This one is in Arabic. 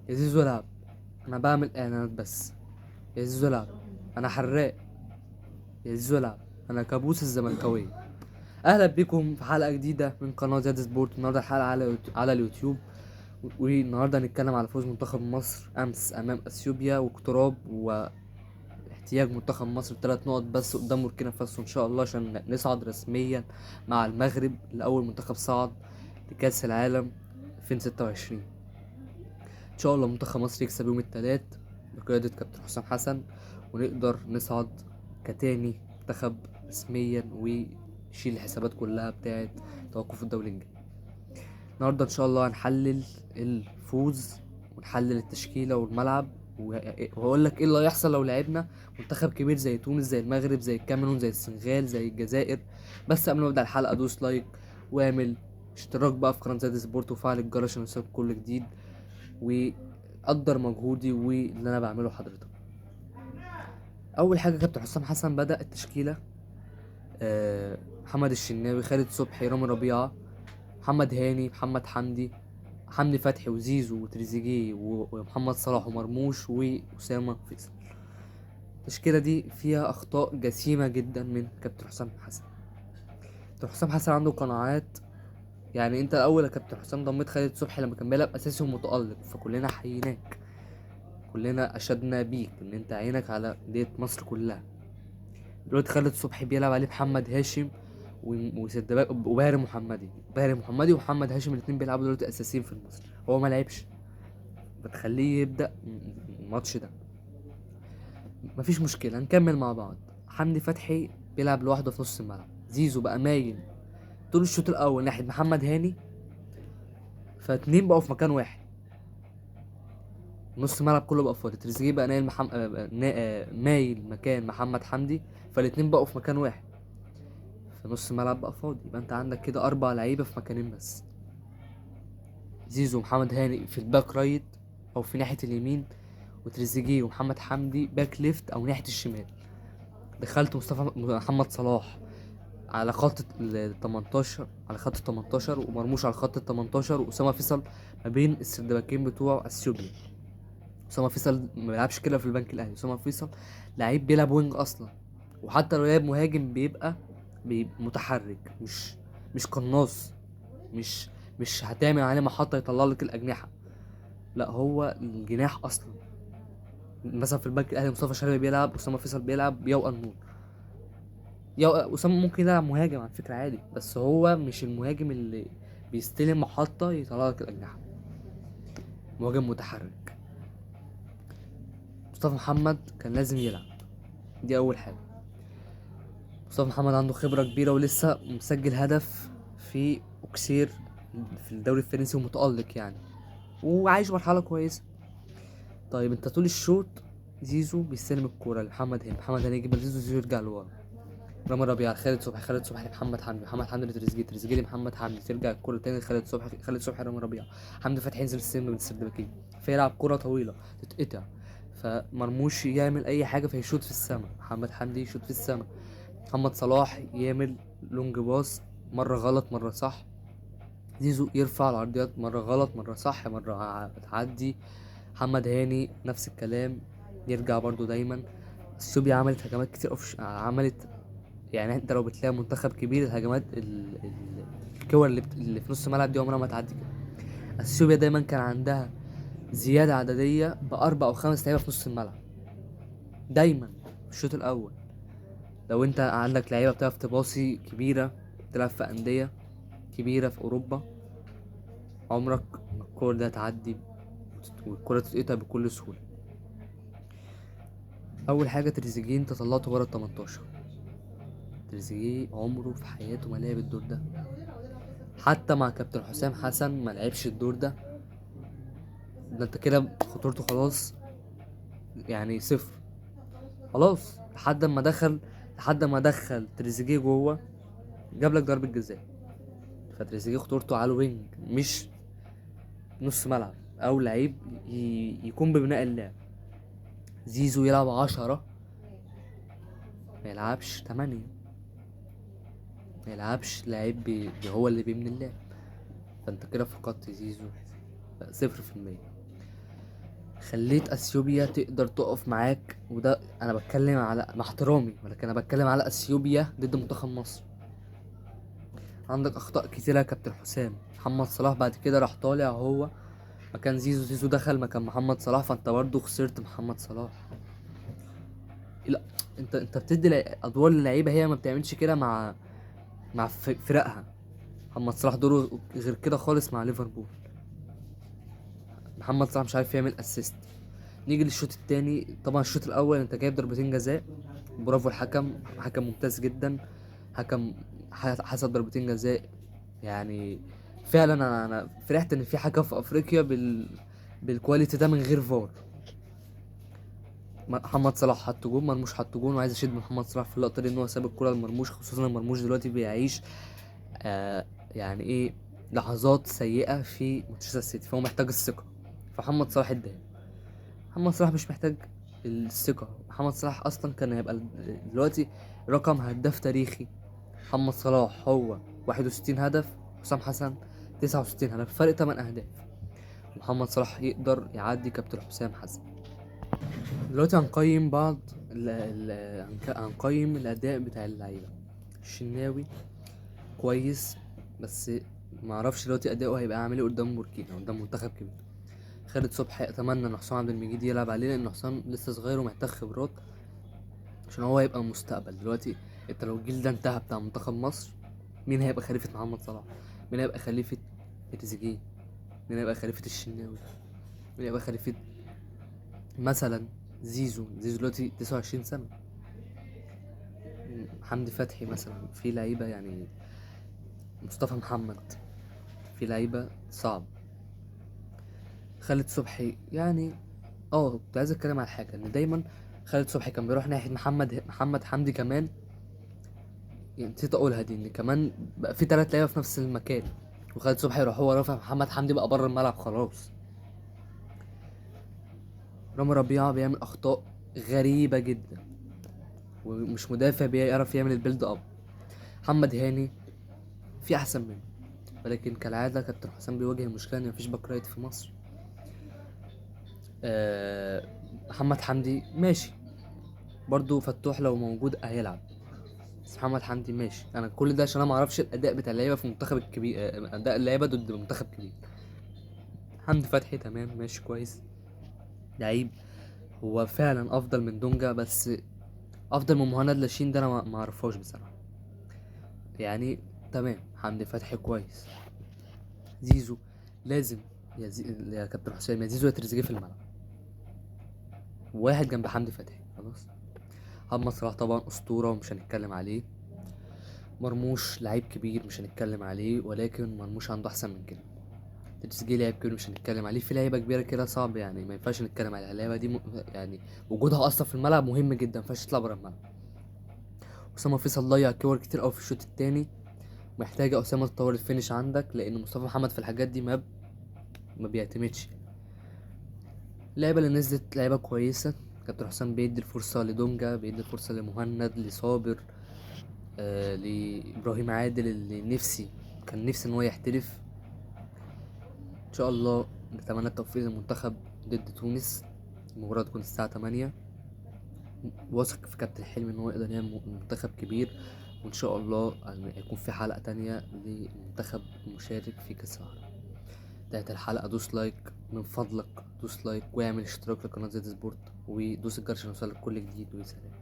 يا زيزو العب، انا بعمل اعلانات بس. يا زيزو العب، انا حراق. يا زيزو العب، انا كابوس الزملكاويه. اهلا بكم في حلقه جديده من قناه زاد سبورت. النهارده الحلقه على اليوتيوب، والنهارده هنتكلم على فوز منتخب مصر امس امام اثيوبيا، واقتراب واحتياج منتخب مصر 3 نقط بس قدام بوركينا فاسو ان شاء الله عشان نصعد رسميا مع المغرب لاول منتخب صعد لكاس العالم 2026. ان شاء الله منتخب مصر يكسب يوم الثلاث بقيادة كابتن حسام حسن، ونقدر نصعد كتاني منتخب رسميا ويشيل الحسابات كلها بتاعت توقف الدولي الجاي. النهارده ان شاء الله هنحلل الفوز ونحلل التشكيلة والملعب، وهقول لك ايه اللي هيحصل لو لعبنا منتخب كبير زي تونس، زي المغرب، زي الكاميرون، زي السنغال، زي الجزائر. بس قبل ما ابدا الحلقة دوس لايك واعمل اشتراك بقى في قناة زاد سبورت وفعل الجرس عشان يوصلك كل جديد، وقدر مجهودي واللي انا بعمله حضرتك. اول حاجه كابتن حسام حسن بدا التشكيله. محمد الشناوي، خالد صبحي، رامي ربيعه، محمد هاني، محمد حمدي فتحي، وزيزو وتريزيجيه ومحمد صلاح ومرموش واسامه فيصل. التشكيله دي فيها اخطاء جسيمه جدا من كابتن حسام حسن. كابتن حسام حسن عنده قناعات. يعني انت الاول يا كابتن حسام ضميت خالد صبحي لما كان بيلعب اساسي ومتالق، فكلنا حييناك، كلنا اشدنا بيك ان انت عينك على انديه مصر كلها. دلوقتي خالد صبحي بيلعب عليه محمد هاشم وسدباك وباهر محمدي. ومحمد هاشم الاتنين بيلعبوا دلوقتي اساسيين في المصري، هو ما لعبش، بتخليه يبدا الماتش ده. مفيش مشكله، نكمل مع بعض. حمدي فتحي بيلعب لوحده في نص الملعب. زيزو بقى مايل طول الشوط الاول ناحيه محمد هاني، فاتنين بقوا في مكان واحد. نص الملعب كله بقى فاضي. تريزيجيه بقى نايل مايل مكان محمد حمدي، فالاتنين بقوا في مكان واحد، في نص الملعب بقى فاضي. يبقى انت عندك كده 4 لعيبه في مكانين بس. زيزو ومحمد هاني في الباك رايت او في ناحيه اليمين، وتريزيجيه ومحمد حمدي باك ليفت او ناحيه الشمال. دخلت محمد صلاح على خط ال 18، على خط ال 18، ومرموش على خط ال 18، واسامه فيصل ما بين السردباكين بتوع اثيوبيا. اسامه فيصل ما بيلعبش كده في البنك الاهلي. اسامه فيصل لعيب بيلعب وينج اصلا، وحتى لو لعب مهاجم بيبقى متحرك، مش قناص، مش مش هتعمل عليه محطة يطلع لك الأجنحة. لا، هو الجناح أصلا. مثلا في البنك الأهلي مصطفى شلبي بيلعب، أسامة فيصل بيلعب، يوقع النور. أسامة ممكن يلعب مهاجم على فكرة عادي، بس هو مش المهاجم اللي بيستلم محطة يطلع لك الأجنحة، مهاجم متحرك. مصطفى محمد كان لازم يلعب، دي أول حاجة. مصطفى محمد عنده خبرة كبيرة ولسه مسجل هدف في أوكسير في الدوري الفرنسي ومتألق يعني، وعايش مرحلة كويسة. طيب انت طول الشوط زيزو بيستلم الكورة لمحمد هاني، محمد هاني يجيب لزيزو، زيزو يرجع لورا. رامي ربيعة، خالد صبحي لمحمد حمدي، محمد حمدي لتريزيجيه، تريزيجيه لمحمد حمدي، ترجع الكورة تاني لخالد صبحي، خالد صبحي رامي ربيعة، حمدي فتحي ينزل السن من السردباكين، فيلعب كورة طويلة تتقطع، فمرموش يعمل أي حاجة فيشوط في السما، محمد حمدي يشوط في السما، محمد صلاح يعمل لونج باص، مرة غلط مرة صح، زيزو يرفع العرضيات مرة غلط مرة صح مرة تعدي، محمد هاني نفس الكلام يرجع برضو دايما. السوبيا عملت هجمات كتير عملت، يعني انت لو بتلاقي منتخب كبير الهجمات الكور اللي في نص الملعب دي عمرها ما تعدي كده. اثيوبيا دايما كان عندها زيادة عددية ب4 أو 5 لعيبة في نص الملعب دايما في الشوط الأول. لو انت عندك لعيبة بتعرف تباصي كبيرة، بتلعب في أندية كبيرة في أوروبا، عمرك ما الكور ده تعدي والكرة تتقطع بكل سهولة. أول حاجة تريزيجيه انت طلعته بره ال18. تريزيجيه عمره في حياته ما لعب الدور ده، حتى مع كابتن حسام حسن ما لعبش الدور ده. ده انت كده خطورته خلاص يعني صفر، خلاص لحد ما دخل تريزيجيه جوه جاب لك ضربة جزاء. فتريزيجيه خطورته على الوينج، مش نص ملعب او لعيب يكون ببناء اللعب. زيزو يلعب 10، ما يلعبش 8، ما يلعبش لعيب هو اللي بيبني اللعب. فانت كده فقدت زيزو 0%. خليت اثيوبيا تقدر تقف معاك، وده انا بتكلم على مع احترامي، ولكن انا بتكلم على اثيوبيا ضد منتخب مصر. عندك اخطاء كتيره يا كابتن حسام. محمد صلاح بعد كده راح طالع هو مكان زيزو، زيزو دخل مكان محمد صلاح، فانت برضو خسرت محمد صلاح. لا، انت بتدي ادوار للعيبه، هي ما بتعملش كده مع فرقها. محمد صلاح دوره غير كده خالص مع ليفربول. محمد صلاح مش عارف يعمل اسيست. نيجي للشوط التاني. طبعا الشوط الاول انت جايب ضربتين جزاء، برافو الحكم، حكم ممتاز جدا. حكم حسب ضربتين جزاء يعني. فعلا انا فرحت ان في حكم في افريقيا بالكواليتي ده من غير فار. محمد صلاح حط جون، مرموش حط جون، وعايز اشيد محمد صلاح في اللقطه دي ان هو ساب الكره لمرموش، خصوصا ان مرموش دلوقتي بيعيش آه يعني ايه لحظات سيئه في مانشستر سيتي، فهو محتاج الثقه. فمحمد صلاح اداها. محمد صلاح مش محتاج الثقه. محمد صلاح اصلا كان هيبقى دلوقتي رقم هداف تاريخي. محمد صلاح هو 61 هدف، حسام حسن 69 هدف، فرق 8 اهداف. محمد صلاح يقدر يعدي كابتن حسام حسن. دلوقتي هنقيم بعض هنقيم الاداء بتاع اللعيبه. الشناوي كويس، بس ما اعرفش دلوقتي اداؤه هيبقى عامل ايه قدام بوركينا، قدام منتخب كبير. خالد صبحي اتمنى ان حسام عبد المجيد يلعب عليه، لان حسام لسه صغير ومحتاج خبرات عشان هو هيبقى المستقبل. دلوقتي انت لو الجيل ده انتهى بتاع منتخب مصر، مين هيبقى خليفه محمد صلاح؟ مين هيبقى خليفه تريزيجيه؟ مين هيبقى خليفه الشناوي؟ مين هيبقى خليفه مثلا زيزو دلوقتي 29 سنه؟ حمدي فتحي مثلا، في لعيبه يعني، مصطفى محمد، في لعيبه صعب. خالد صبحي يعني كنت عايز اتكلم على حاجه، ان دايما خالد صبحي كان بيروح ناحيه محمد حمدي كمان. يعني نسيت اقولها دي، ان كمان بقى في 3 لعيبه في نفس المكان، وخالد صبحي يروح هو رافع محمد حمدي بقى بره الملعب خلاص. رامي ربيعه بيعمل اخطاء غريبه جدا، ومش مدافع بيعرف يعمل البيلد اب. محمد هاني في احسن منه، ولكن كالعاده كابتن حسام بيواجه المشكله ان مفيش باك رايت في مصر. محمد حمدي ماشي، برضو فتوح لو موجود هيلعب، بس محمد حمدي ماشي. انا كل ده عشان انا معرفش الاداء بتاع اللعيبه في المنتخب الكبير، اداء اللعيبه ضد منتخب كبير. حمدي فتحي تمام ماشي كويس، لعيب هو فعلا افضل من دونجا، بس افضل من مهند لاشين ده انا ما اعرفهاش بصراحه يعني. تمام، حمدي فتحي كويس. زيزو لازم، يا كابتن حسام، يا زيزو يا تريزيجيه في الملعب، واحد جنب حمدي فتحي خلاص. محمد صلاح طبعا اسطوره ومش هنتكلم عليه. مرموش لعيب كبير مش هنتكلم عليه، ولكن مرموش عنده احسن من كده. تريزيجيه لعيب كبير مش هنتكلم عليه. في لعيبه كبيره كده صعب يعني، ما ينفعش نتكلم عليها. اللعيبه دي يعني وجودها اصلا في الملعب مهم جدا، ما ينفعش تطلع بره الملعب. اسامه فيصل ضيع كور كتير قوي في الشوط التاني، محتاجه اسامه تطور الفينش عندك، لان مصطفى محمد في الحاجات دي ما بيعتمدش. اللعيبه اللي نزلت لعيبه كويسه. كابتن حسام بيدي الفرصه لدونجا، بيدي الفرصه لمهند، لصابر، لابراهيم عادل اللي كان نفسي ان هو يحترف. ان شاء الله نتمنى التوفيق للمنتخب ضد تونس. المباراة تكون الساعة 8. واثق في كابتن حلمي ان هو يقدر يعمل منتخب كبير، وان شاء الله هيكون في حلقة تانية للمنتخب المشارك في كأس العالم. انتهت الحلقة، دوس لايك من فضلك، دوس لايك واعمل اشتراك لقناة زد سبورت، ودوس الجرس عشان يوصلك كل جديد، وسلام.